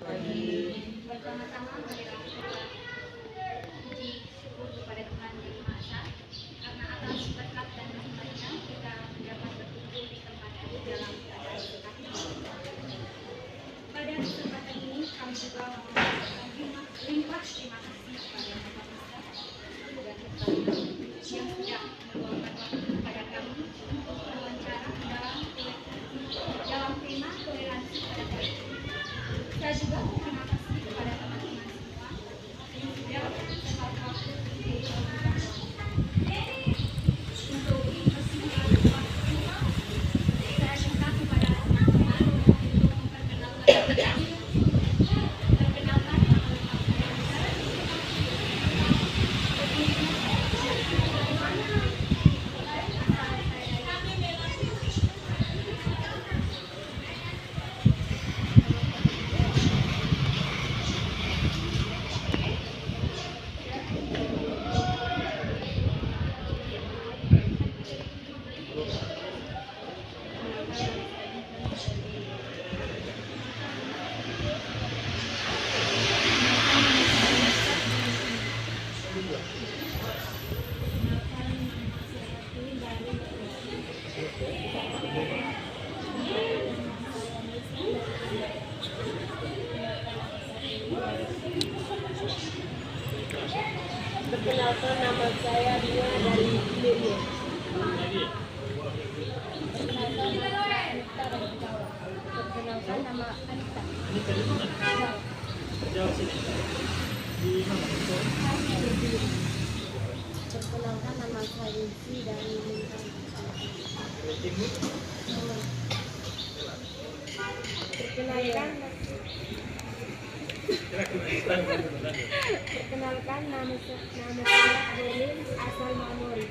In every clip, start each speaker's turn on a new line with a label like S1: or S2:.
S1: Pertama-tama marilah kita puji syukur kepada Tuhan Yang Maha Esa karena atas berkat dan rahmat-Nya kita mendapat berkumpul di tempat ini dalam keadaan sehat. Pada kesempatan ini kami juga mengucapkan limpah terima kasih kepada Bapak Ustaz dan Ustaz yang sudah meluangkan waktu kepada kami untuk berwawancara dalam tema toleransi pada politik. Saya juga terima kasih kepada teman-teman semua yang sudah sempat waktu untuk mempersingkat waktu. Saya minta kepada teman-teman untuk memperkenalkan diri. Perkenalkan
S2: Perkenalkan, nama saya Nia dari Cileunyi. Perkenalkan, nama Anita. Perkenalkan, nama saya Rizky dari Lintang. Perkenalkan, nama saya Berlin asal Mamori.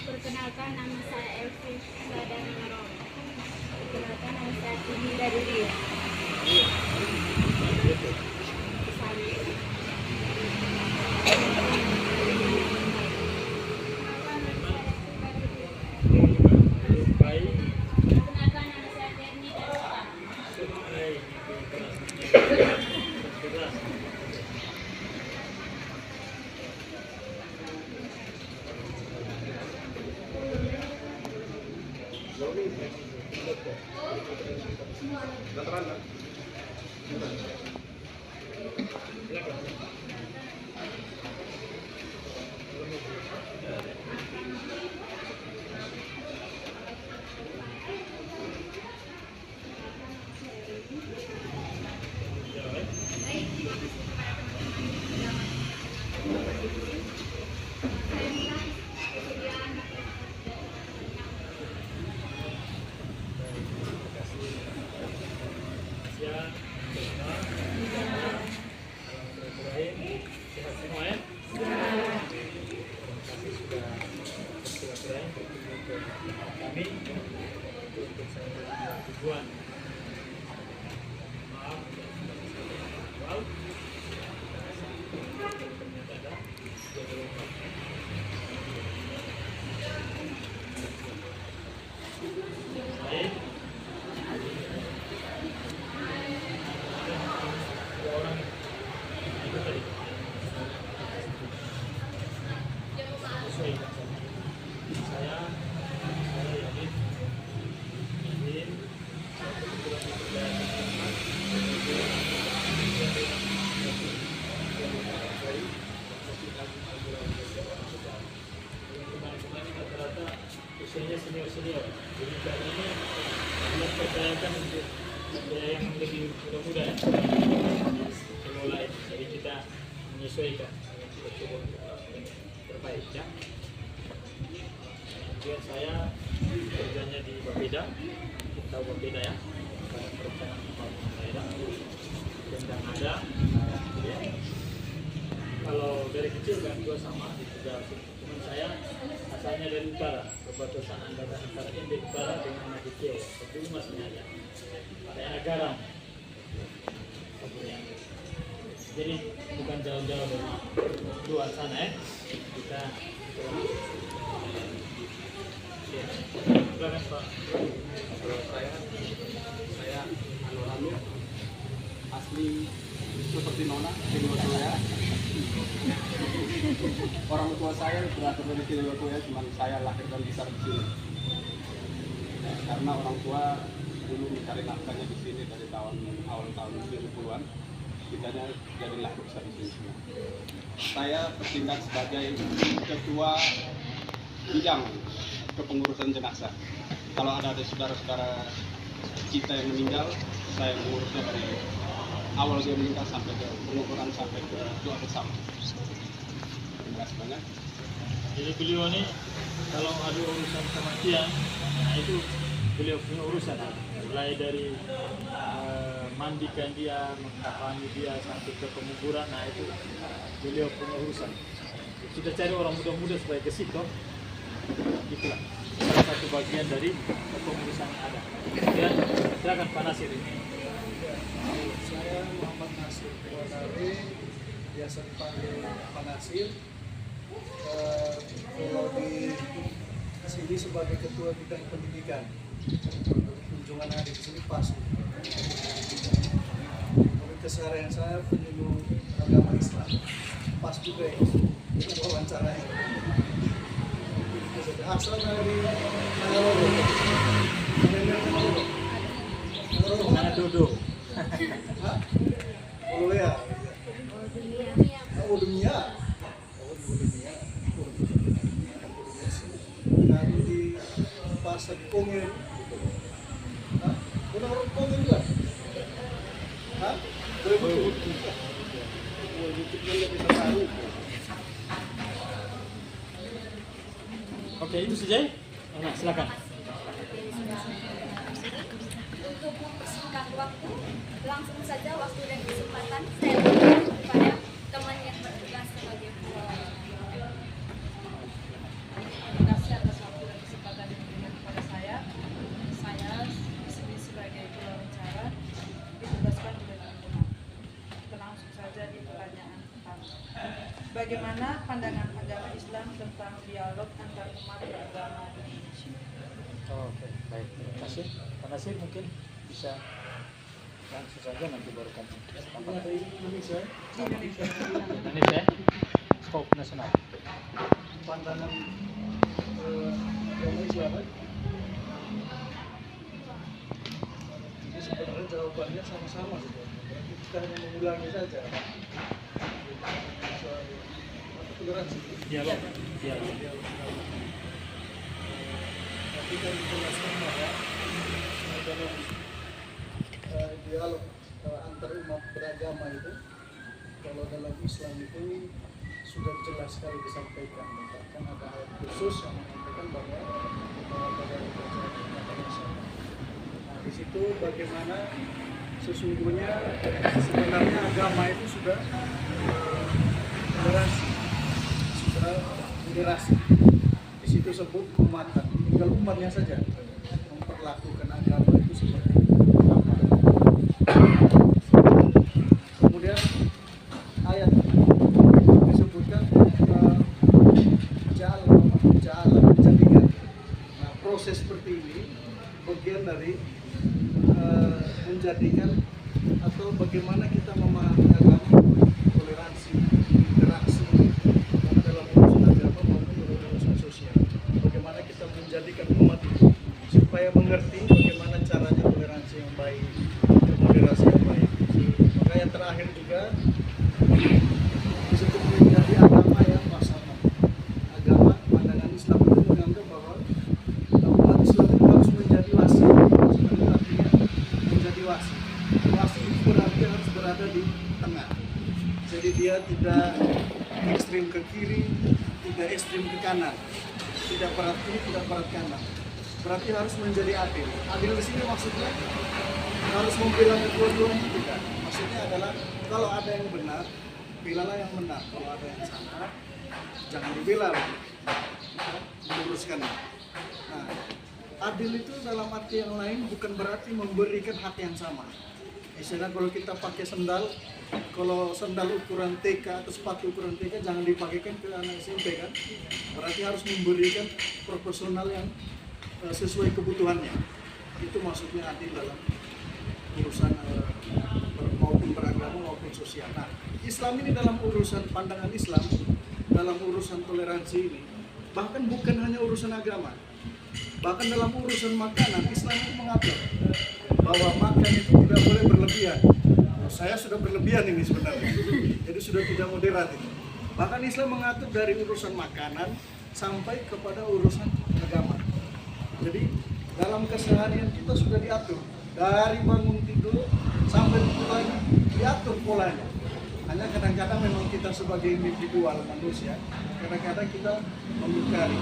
S1: perkenalkan nama saya Elvi dari Marom.
S2: Perkenalkan, nama saya Tini dari Rio.
S1: Perkenalkan nama saya Berni dari Jepang.
S3: Usianya senior, jadi kali ini kita percayakan untuk yang lebih muda-muda ya. Mulai, jadi kita menyesuaikan, kita coba terbaik ya. Kemudian saya kerjanya di Bapeda, kita tahu Bapeda ya, pada perencanaan pembangunan daerah dan ada. Ya. Kalau dari kecil kan juga sama di Tegal, cuman saya asalnya dari utara, perbatasan antara ND Utara dengan Nadikiau, dulu masih ada daerah Garam. Jadi bukan jauh-jauh dari luar sana ya. Kita ya. Silakan Pak.
S4: Kalau saya anu asli seperti Nona, Kiliwatuya. Orang tua saya berasal dari Kiliwatuya, cuma saya lahir dan besar di sini. Karena orang tua dulu mencari nafkahnya di sini dari awal tahun 70-an, kita jadi lahir besar di sini semua. Saya bertindak sebagai ketua bidang kepengurusan jenazah. Kalau ada saudara-saudara kita yang meninggal, saya mengurusnya dari awal dia meninggal sampai ke pengukuran sampai ke doa bersama. Terima kasih banyak.
S3: Jadi beliau ini kalau ada urusan kematian, nah itu beliau punya urusan. Mulai dari mandikan dia, mengkafani dia sampai ke penguburan, nah itu beliau punya urusan. Kita cari orang muda-muda supaya ke situ, itulah salah satu bagian dari kepengurusan yang ada. Dan silakan Pak Nasir ini.
S5: Saya Muhammad Nasir Wadari, biasa dipanggil Pak Nasir. Kalau di sini sebagai ketua bidang pendidikan, kunjungan hari di sini pas. Untuk keseharian saya penyuluh agama Islam, pas juga ya, wawancara ini. Asal dari
S3: Dodo.
S5: Oh ya. Oh dunia. Nah di pasar Kongen. Hah? Benar Kongen juga? Hah? Boleh kita tahu.
S3: Oke, itu saja. Nah, silakan.
S1: Untuk mempersingkat waktu, langsung saja waktu dan kesempatan saya berikan kepada teman yang bertugas sebagai pembawa.
S6: Terima kasih atas waktu dan kesempatan yang diberikan kepada saya. Saya di sini sebagai pembicara ditugaskan oleh teman-teman. Kita langsung saja di pertanyaan pertama. Bagaimana pandangan agama Islam tentang dialog antar umat beragama di Indonesia?
S3: Oke, baik. Terima kasih. Pak Nasir mungkin bisa langsung saja nanti baru kamu.
S5: Ada Indonesia.
S6: Di Indonesia.
S3: Indonesia, skop nasional.
S5: Pandangan agama Islam. Ini sebenarnya jawabannya sama-sama saja. Kita hanya mengulangi saja. Soal toleransi.
S3: Dialog. Dialog.
S5: Tapi kan dijelaskan bahwa dalam dialog antar umat beragama itu, kalau dalam Islam itu sudah jelas sekali disampaikan, bahkan ada ayat khusus yang mengatakan bahwa nah di situ bagaimana sesungguhnya sebenarnya agama itu sudah generasi. Di situ sebut umatan, tinggal umatnya saja memperlakukan agama itu seperti apa. Kemudian ayat disebutkan ja'ala menjadikan. Nah, proses seperti ini bagian dari menjadikan atau bagaimana kita memahami agama, toleransi, interaksi dalam urusan agama maupun dalam urusan sosial. Bagaimana kita menjadikan umat itu supaya mengerti bagaimana caranya toleransi yang baik, moderasi yang baik. Maka yang terakhir juga disebut menjadi agama yang wasata. Agama pandangan Islam itu menganggap bahwa umat Islam itu harus menjadi wasi. Sebenarnya artinya menjadi wasi. Wasi itu berarti harus berada di tengah. Jadi dia tidak ekstrim ke kiri, tidak ekstrim ke kanan, tidak berat kiri, tidak berat kanan. Berarti harus menjadi adil. Adil di sini maksudnya harus membela kedua-duanya tidak. Maksudnya adalah kalau ada yang benar, belalah yang benar. Kalau ada yang salah, jangan dibela, meluruskan. Nah, adil itu dalam arti yang lain bukan berarti memberikan hak yang sama. Misalnya kalau kita pakai sendal, kalau sandal ukuran TK atau sepatu ukuran TK jangan dipakaikan ke anak SMP kan? Berarti harus memberikan proporsional yang sesuai kebutuhannya. Itu maksudnya adil dalam urusan maupun beragama maupun sosial. Nah, Islam ini dalam urusan pandangan Islam, dalam urusan toleransi ini, bahkan bukan hanya urusan agama, bahkan dalam urusan makanan Islam itu mengatur bahwa makan itu tidak boleh berlebihan. Saya sudah berlebihan ini sebenarnya, jadi sudah tidak moderat ini. Bahkan Islam mengatur dari urusan makanan sampai kepada urusan agama. Jadi dalam keseharian kita sudah diatur dari bangun tidur sampai tidur lagi, diatur polanya. Hanya kadang-kadang memang kita sebagai individual manusia, kadang-kadang kita mengingkari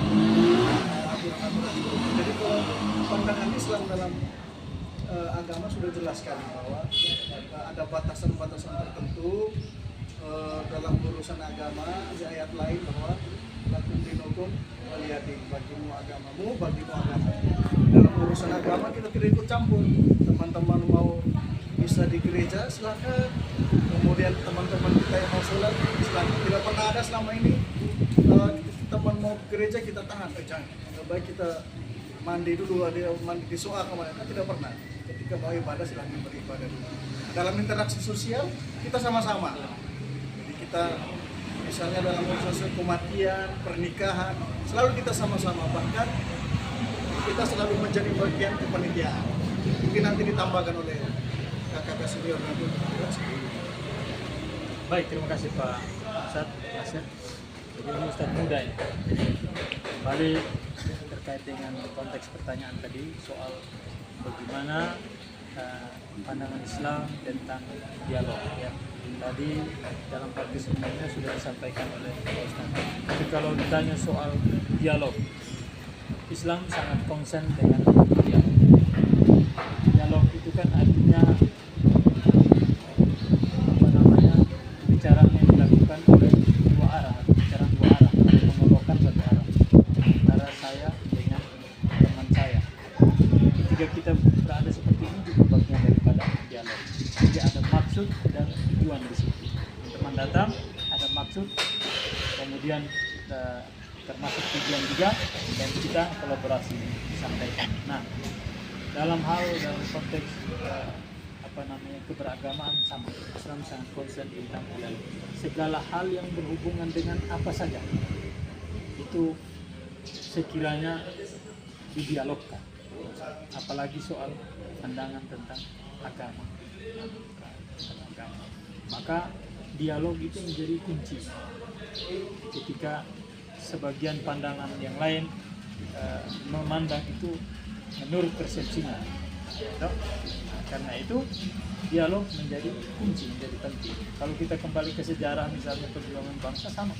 S5: aturan-aturan itu. Jadi kalau pandangan Islam dalam agama sudah jelas sekali bahwa ada batasan-batasan tertentu dalam urusan agama. Ada ayat lain bahwa lakum dinukum waliyadin, bagimu agamamu, bagimu agama. Dalam urusan agama kita tidak ikut campur. Teman-teman mau bisa di gereja silakan, kemudian teman-teman kita yang mau sholat silakan. Tidak pernah ada selama ini teman mau ke gereja kita tahan, jangan. Baik kita mandi dulu, ada mandi di soal kemarin, kan tidak pernah. Ketika mau ibadah silakan beribadah dulu. Dalam interaksi sosial kita sama-sama. Jadi kita misalnya dalam urusan kematian, pernikahan, selalu kita sama-sama. Bahkan kita selalu menjadi bagian kepanitiaan. Mungkin nanti ditambahkan oleh kakak senior nanti.
S3: Baik, terima kasih Pak Ustadz Nasir. Jadi ini Ustadz muda ya. Kembali terkait dengan konteks pertanyaan tadi soal bagaimana pandangan Islam tentang dialog ya. Tadi dalam podcast sebelumnya sudah disampaikan oleh Pak Ustadz. Tapi kalau ditanya soal dialog, Islam sangat konsen dengan dialog. Dialog itu kan artinya pembicaraan yang dilakukan oleh dua arah, pembicaraan dua arah, monologan satu arah antara saya dengan teman saya. Ketika kita berada seperti ini juga bagian daripada dialog. Jadi ada maksud dan tujuan di situ. Teman datang ada maksud, kemudian termasuk tujuan juga, dan kita kolaborasi disampaikan. Nah, dalam konteks keberagamaan sama, Islam sangat konsen tentang segala hal yang berhubungan dengan apa saja itu sekiranya didialogkan, apalagi soal pandangan tentang agama. Maka dialog itu menjadi kunci. Ketika sebagian pandangan yang lain memandang itu menurut persepsinya, karena itu dialog menjadi kunci, menjadi penting. Kalau kita kembali ke sejarah misalnya perjuangan bangsa sama,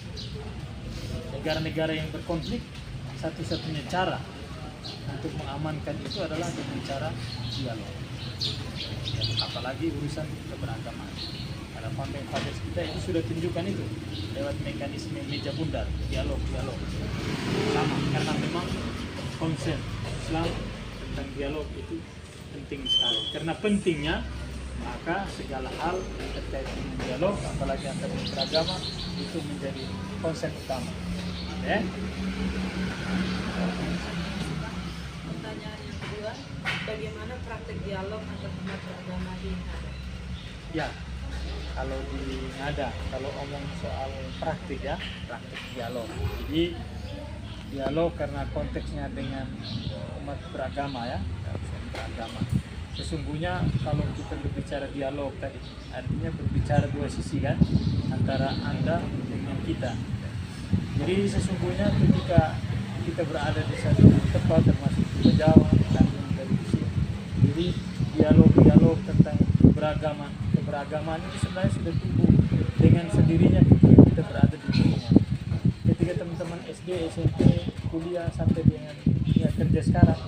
S3: negara-negara yang berkonflik satu-satunya cara untuk mengamankan itu adalah dengan cara dialog. Apalagi urusan keberagamaan. Pada konteks kita itu sudah tunjukkan itu lewat mekanisme meja bundar, dialog sama, karena memang konsen Islam tentang dialog itu penting sekali. Karena pentingnya, maka segala hal terkait dengan dialog, apalagi antar beragama, itu menjadi konsep utama. Ya.
S6: Pertanyaan yang kedua, bagaimana praktik dialog antar umat beragama di Ngada?
S3: Ya, kalau di Ngada, kalau omong soal praktik ya, praktik dialog. Jadi dialog karena konteksnya dengan umat beragama ya, beragama. Sesungguhnya kalau kita berbicara dialog tadi, artinya berbicara dua sisi kan, antara Anda dengan kita. Jadi sesungguhnya ketika kita berada di satu tempat, termasuk di Jawa, dari sini, jadi dialog tentang keberagaman ini sebenarnya sudah tumbuh dengan sendirinya ketika kita berada di lingkungan. Ketika teman-teman SD, SMP, kuliah sampai dengan kerja sekarang,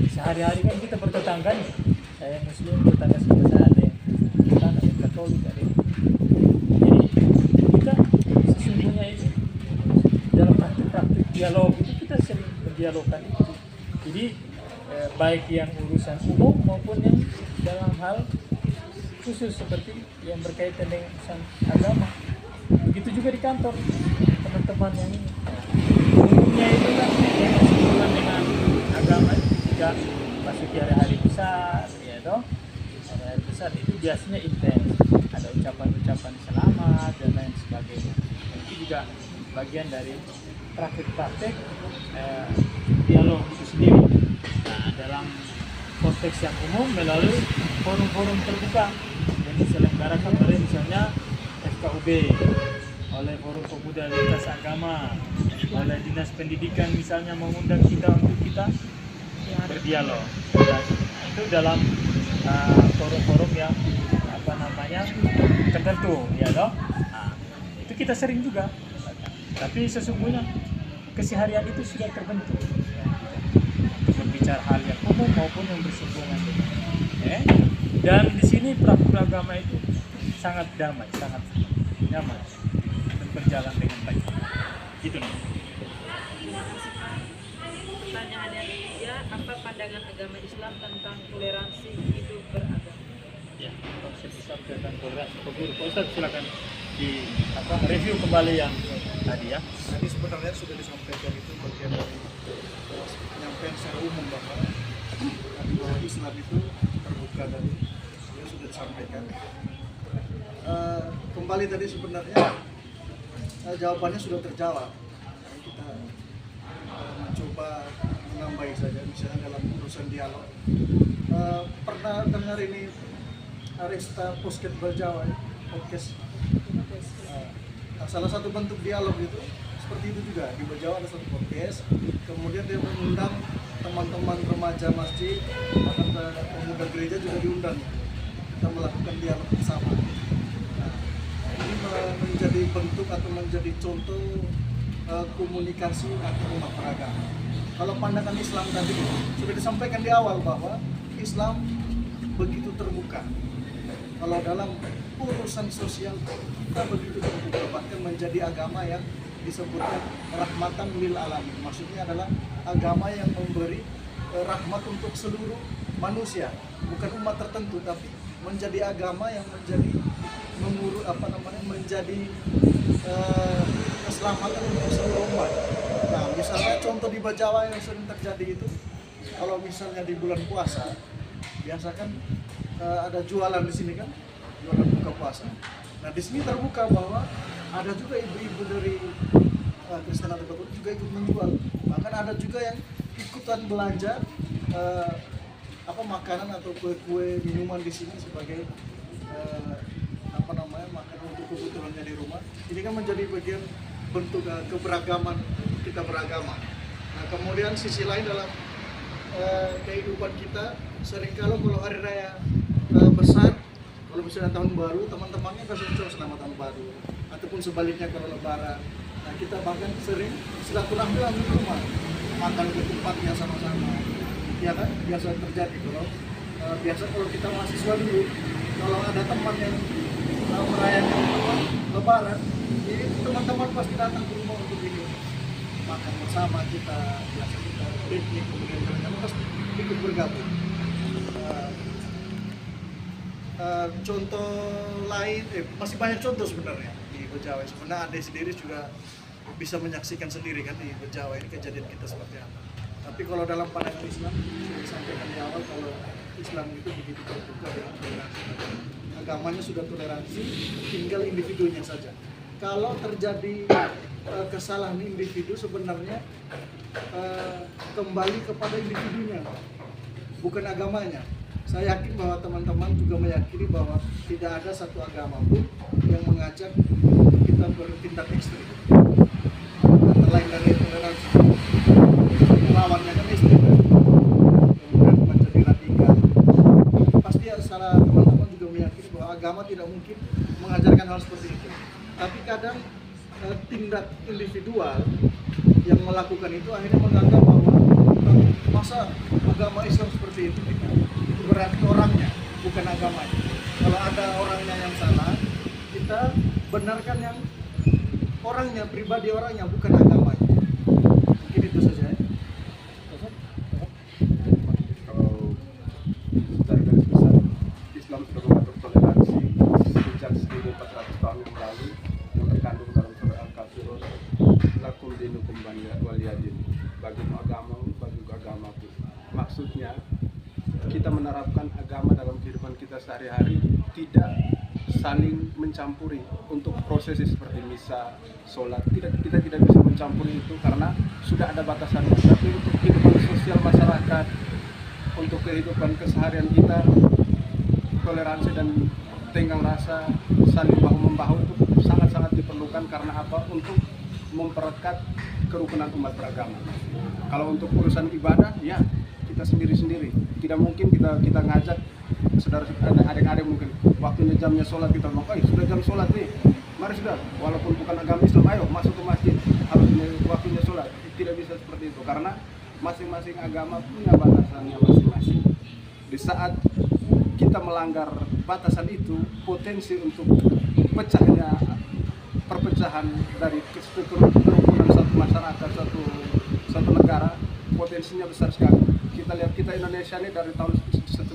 S3: sehari-hari kan kita bertetangga nih. Saya Muslim, tetangga sebelah saya ada yang Kristen, ada yang Katolik, ada yang jadi kita sesungguhnya itu dalam praktik dialog itu kita sering berdialogkan itu. Jadi baik yang urusan umum maupun yang dalam hal khusus seperti yang berkaitan dengan urusan agama. Begitu juga di kantor teman-teman yang ini. Umumnya itu kan yang berhubungan dengan agama itu juga masuki hari-hari besar, ya toh. Hari-hari besar itu biasanya intens, ada ucapan-ucapan selamat dan lain sebagainya. Itu juga bagian dari praktek-praktek dialog itu sendiri. Nah, dalam konteks yang umum melalui forum-forum terbuka yang diselenggarakan oleh misalnya FKUB, oleh Forum Pemuda Lintas Agama, oleh Dinas Pendidikan misalnya mengundang kita untuk kita berdialog. Dan itu dalam forum-forum yang tertentu, ya loh. Nah, itu kita sering juga. Tapi sesungguhnya keseharian itu sudah terbentuk. Untuk berbicara hal yang umum maupun yang bersinggungan dengan. Dan di sini praktik agama itu sangat damai, sangat nyaman dan berjalan dengan baik. Gitu nih.
S6: Pertanyaan yang ketiga, apa pandangan agama Islam tentang toleransi hidup beragama?
S3: Ya, konsep Islam tentang toleransi. Pak Ustadz silakan review kembali yang tadi ya.
S5: Tadi sebenarnya sudah disampaikan itu bagian dari penyampaian secara umum bahwa Islam itu terbuka tadi sudah disampaikan. Kembali tadi sebenarnya jawabannya sudah terjawab. Kita mencoba menambahi saja, misalnya dalam urusan dialog. Pernah dengar ini Arista Podcast Berjawa, podcast. Salah satu bentuk dialog itu seperti itu juga. Di Berjawa ada satu podcast, kemudian dia mengundang teman-teman remaja masjid, bahkan pemuda gereja juga diundang. Kita melakukan dialog bersama. Ini menjadi bentuk atau menjadi contoh komunikasi antar umat beragama. Kalau pandangan Islam tadi sudah disampaikan di awal bahwa Islam begitu terbuka. Kalau dalam urusan sosial kita begitu terbuka, bahkan menjadi agama yang disebutkan rahmatan lil alamin. Maksudnya adalah agama yang memberi rahmat untuk seluruh manusia, bukan umat tertentu, tapi menjadi agama yang menjadi menjadi keselamatan untuk seluruh umat. Nah, misalnya contoh di Bajawa yang sering terjadi itu, kalau misalnya di bulan puasa, biasa kan ada jualan di sini kan, jualan buka puasa. Nah, di sini terbuka bahwa ada juga ibu-ibu dari Kristen atau Katolik juga ikut menjual. Bahkan ada juga yang ikutan belanja makanan atau kue-kue minuman di sini sebagai makanan untuk kebutuhannya di rumah. Ini kan menjadi bagian bentuk keberagaman kita beragama. Nah, kemudian sisi lain dalam kehidupan kita, seringkali kalau hari raya besar, kalau misalnya tahun baru, teman-temannya kasih ucap selamat tahun baru, ataupun sebaliknya kalau lebaran. Nah, kita bahkan sering silaturahmi di rumah, makan ke tempatnya sama-sama. Ya kan, biasa terjadi kalau kita mahasiswa dulu, kalau ada teman yang merayakan lebaran, jadi teman-teman pasti datang ke rumah untuk ini makan bersama, kita piknik, kemudian teman-teman pasti ikut bergabung. Contoh lain, masih banyak contoh sebenarnya di Bejawa. Sebenarnya Ade sendiri juga bisa menyaksikan sendiri kan di Bejawa ini kejadian kita seperti apa. Tapi kalau dalam pandangan Islam, sudah disampaikan di awal kalau Islam itu begitu terbuka dengan toleransi. Agamanya sudah toleransi, tinggal individunya saja. Kalau terjadi kesalahan individu sebenarnya kembali kepada individunya, bukan agamanya. Saya yakin bahwa teman-teman juga meyakini bahwa tidak ada satu agama pun yang mengajak kita bertindak ekstrim. Terlain dari toleransi, lawannya kan ekstrim, kemudian menjadi radikal. Pasti secara teman-teman juga meyakini bahwa agama tidak mungkin mengajarkan hal seperti itu. Tapi kadang tindak individual yang melakukan itu akhirnya menganggap bahwa masa agama Islam seperti itu berarti orangnya, bukan agamanya. Kalau ada orangnya yang salah, kita benarkan yang orangnya, pribadi orangnya, bukan agamanya. Mungkin itu saja.
S4: Kalau dari garis besar Islam sudah mengatur toleransi tidak saling mencampuri untuk proses seperti misa, sholat. Kita tidak bisa mencampuri itu karena sudah ada batasannya. Tapi untuk kehidupan sosial masyarakat, untuk kehidupan keseharian kita, toleransi dan tenggang rasa, saling bahu-membahu itu sangat-sangat diperlukan. Karena apa? Untuk memperekat kerukunan umat beragama. Kalau untuk urusan ibadah, ya kita sendiri-sendiri. Tidak mungkin kita ngajak saudara adik-adik mungkin waktunya jamnya sholat, kita bilang, sudah jam sholat nih, mari sudah, walaupun bukan agama Islam, ayo masuk ke masjid, harus waktunya sholat. Tidak bisa seperti itu karena masing-masing agama punya batasannya masing-masing. Di saat kita melanggar batasan itu, potensi untuk perpecahan dari kerukunan satu masyarakat, satu negara, potensinya besar sekali. Kita lihat Indonesia ini dari tahun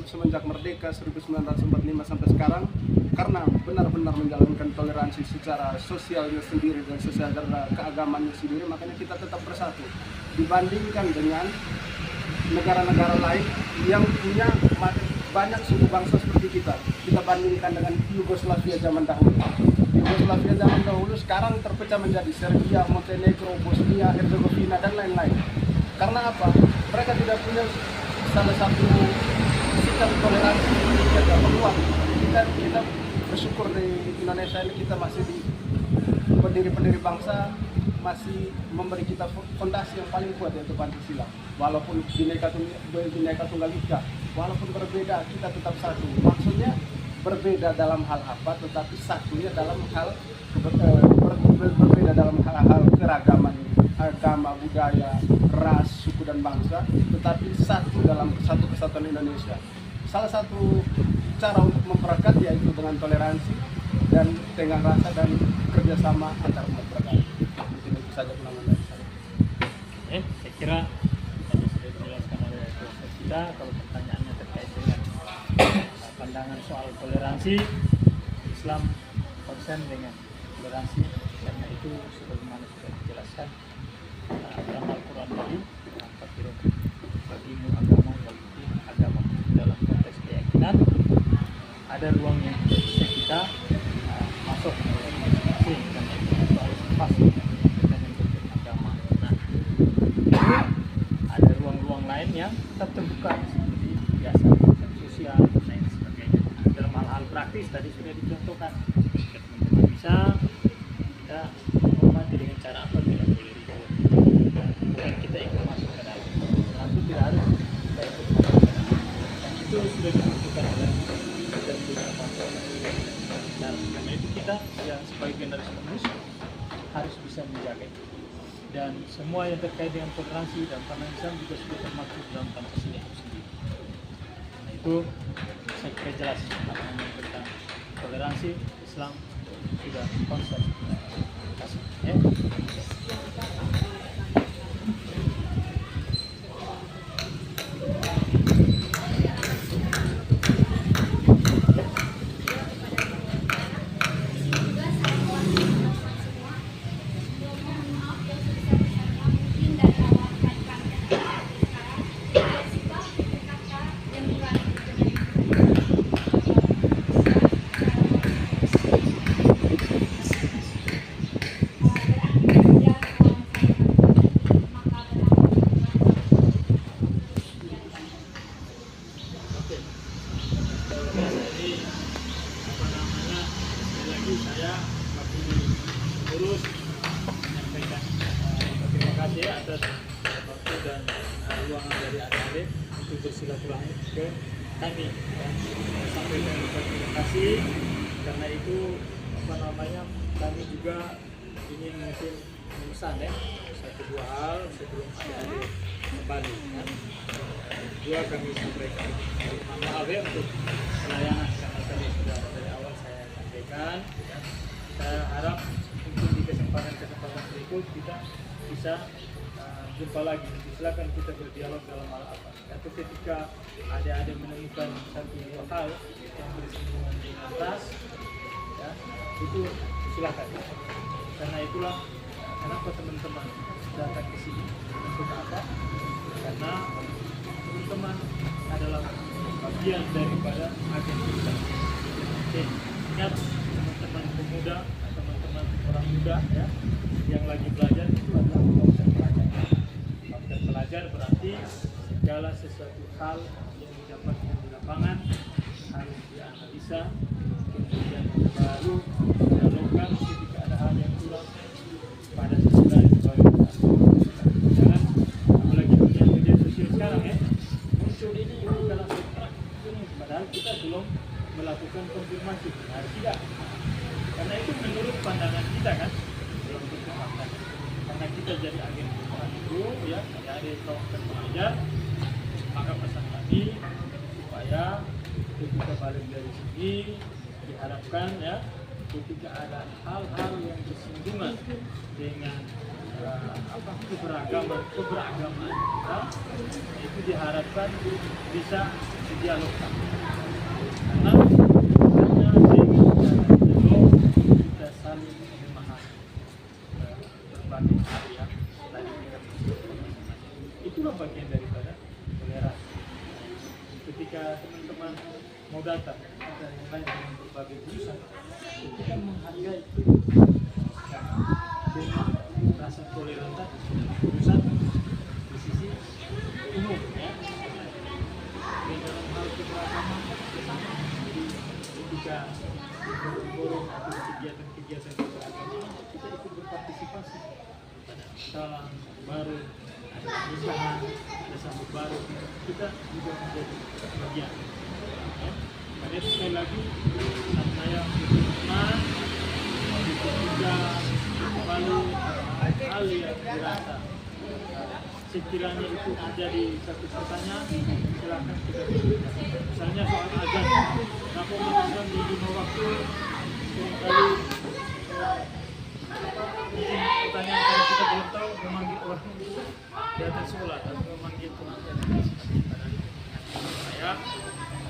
S4: semenjak merdeka 1945 sampai sekarang, karena benar-benar menjalankan toleransi secara sosialnya sendiri dan secara keagamannya sendiri, makanya kita tetap bersatu dibandingkan dengan negara-negara lain yang punya banyak suku bangsa seperti kita. Kita bandingkan dengan Yugoslavia zaman dahulu. Yugoslavia zaman dahulu sekarang terpecah menjadi Serbia, Montenegro, Bosnia, Herzegovina dan lain-lain. Karena apa? Mereka tidak punya salah satu sikap toleransi jaga peluang. Kita bersyukur di Indonesia ini kita masih di pendiri bangsa masih memberi kita fondasi yang paling kuat, yaitu Pancasila. Walaupun Bhinneka Tunggal Ika, walaupun berbeda kita tetap satu. Maksudnya berbeda dalam hal apa, tetapi satunya dalam hal berbeda dalam hal keragaman agama, budaya, ras, suku dan bangsa, tetapi satu dalam kesatuan Indonesia. Salah satu cara untuk memperekat yaitu dengan toleransi dan tenggang rasa dan kerjasama antar umat beragama. Itu saja penambahan dari saya.
S3: Saya kira tadi sudah dijelaskan oleh Profesor kita. Kalau pertanyaannya terkait dengan pandangan soal toleransi, Islam konsen dengan toleransi, karena itu sebagaimana sudah dijelaskan dalam Al-Quran tadi, bagimu agama walaupun agama dalam konteks keyakinan ada ruang yang tidak bisa kita masuk masing-masing, karena itu harus pasti dengan agama. Nah, ada ruang-ruang lain yang tetap terbuka seperti biasa sosial dan lain sebagainya. Dalam hal-hal praktis tadi sudah dicontohkan, teman-teman bisa kita menghormati dengan cara apa, tidak boleh ribut, bukan kita ikut masuk ke dalam, langsung tidak harus kita ikut masuk ke dalam, dan itu sudah ditentukan oleh beberapa dan karena itu kita yang sebagai generasi penerus harus bisa menjaga itu. Dan semua yang terkait dengan toleransi dan pandangan Islam juga sudah termaktub dalam Pancasila itu sendiri. Nah, itu saya kira jelas tentang toleransi. Islam sudah konsep. Ya. Saya waktu urus menyampaikan terima kasih atas waktu dan ruangan dari adik-adik untuk bersilaturahmi ke kami. Sampaikan terima kasih karena itu kami juga ingin mungkin memesan satu dua hal sebelum adik-adik kembali. Dua kami sampaikan maaf untuk pelayanan karena tadi sudah dari awal saya sampaikan. Saya harap mungkin di kesempatan berikut kita bisa jumpa lagi. Silakan kita berdialog dalam hal apa. Atau ketika ada menemukan satu hal yang bersinggungan dengan ras, ya, itu silakan. Karena itulah kenapa teman-teman datang ke sini untuk apa? Karena teman-teman adalah bagian daripada agen kita. ingat teman-teman pemuda, teman-teman orang muda ya, yang lagi belajar itu adalah faktor pelajar. Faktor pelajar berarti segala sesuatu hal yang didapatkan di lapangan harus dianalisa, kemudian baru dialogkan ketika ada hal yang kurang pada sesudah itu baru jangan, apalagi dunia media sosial sekarang ya, muncul ini kita langsung ini, padahal kita belum melakukan konfirmasi benar tidak, karena itu menurut pandangan kita kan belum tentu fakta, karena kita jadi agen perubahan itu ya, dari kaum pengajar, maka pesan kami supaya ketika balik dari sini diharapkan ya, ketika ada hal-hal yang bersinggungan dengan keberagaman kita, itu diharapkan bisa didialogkan, karena hanya dengan cara dialog kita saling memahami berbagai hal yang tadi kita sebutkan. Itulah bagian daripada toleransi. Ketika teman-teman mau datang dan mulai dengan berbagai jurusan, kita menghargai dengan rasa toleran tadi jurusan di sisi umum ya. Dan dalam hal keberagaman bersama, jadi ketika forum atau kegiatan-kegiatan keberagaman kita ikut berpartisipasi pada salam baru, ada pernikahan, ada sambut baru, kita juga menjadi bagian ya. Karena itu sekali lagi saya teman untuk juga kembali hal yang dirasa sekiranya itu menjadi satu pertanyaan, silakan kita berikan. Misalnya soal azan, kenapa umat Islam di 5 waktu seringkali pertanyaan kalau kita belum tahu memanggil orang di atas sholat atau memanggil Tuhan saya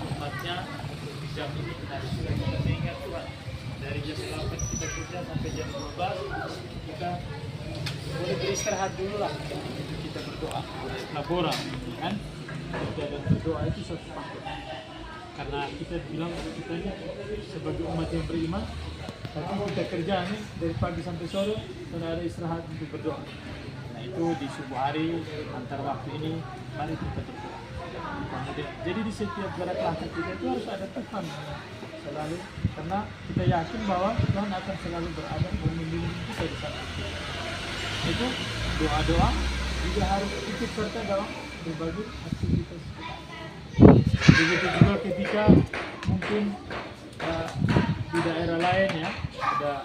S3: umatnya untuk di jam ini harus sudah kita mengingat Tuhan dari jam 8 kita kerja sampai jam 12 kita boleh beristirahat dulu lah, kita berdoa laboran kan, dan berdoa itu suatu faktor karena kita bilang kita ini sebagai umat yang beriman, tapi kita kerja nih dari pagi sampai sore dan ada istirahat untuk berdoa. Nah itu di subuh hari antar waktu ini mari kita berdoa. Jadi di setiap gerak langkah kita itu harus ada Tuhan selalu, karena kita yakin bahwa Tuhan akan selalu berada dan membimbing kita di sana. Itu doa-doa juga harus ikut serta dalam berbagai aktivitas kita. Begitu juga ketika mungkin di daerah lain ya ada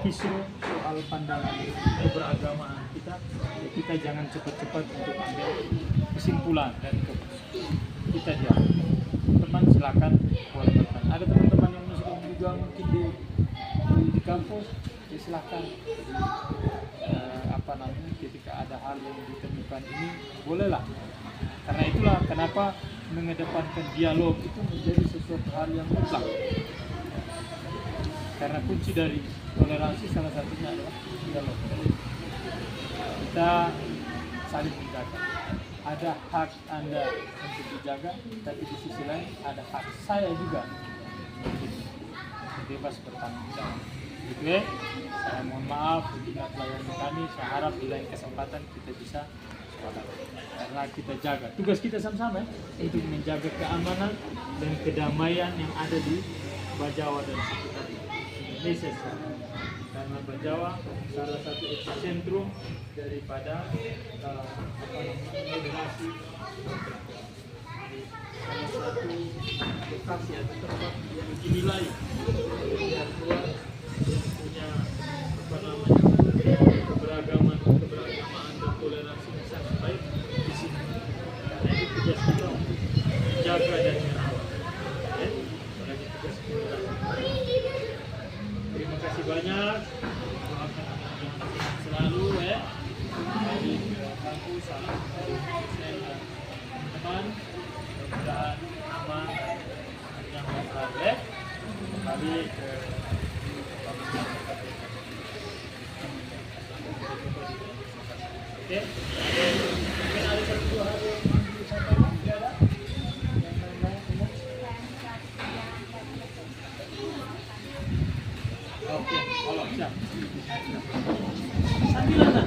S3: isu soal pandangan keberagamaan kita, ya kita jangan cepat-cepat untuk ambil kesimpulan dan kita diam. Teman silakan boleh bertanya. Ada teman-teman yang muslim juga mungkin di kampus, ya silakan. Ketika ada hal yang ditemukan ini bolehlah. Karena itulah kenapa mengedepankan dialog itu menjadi sesuatu hal yang mutlak. Karena kunci dari toleransi salah satunya adalah dialog. Kita saling menjaga. Ada hak Anda untuk dijaga, tapi di sisi lain ada hak saya juga untuk bebas bertanggung jawab. Gitu ya. Saya mohon maaf bila pelayanan kami. Saya harap di lain kesempatan kita bisa sepakat. Karena kita jaga. Tugas kita sama-sama untuk menjaga keamanan dan kedamaian yang ada di Bajawa dan sekitar Indonesia. Karena Bajawa salah satu epicentrum daripada moderasi, salah satu lokasi atau tempat yang dinilai yang luar punya keberagaman dan toleransi yang sangat baik di sini. Karena itu tugas kita untuk menjaga dan merawat. Apalagi tugas kita. Terima kasih banyak. Doakan anak-anak selalu ya. Dari kampus, salam dari dosen dan teman. Mudah-mudahan aman dan yang berharga. Kembali ke oke, mungkin ada 1-2 hari yang bisa tidak ada yang lain-lain umum. Oke, siap. Sambilan,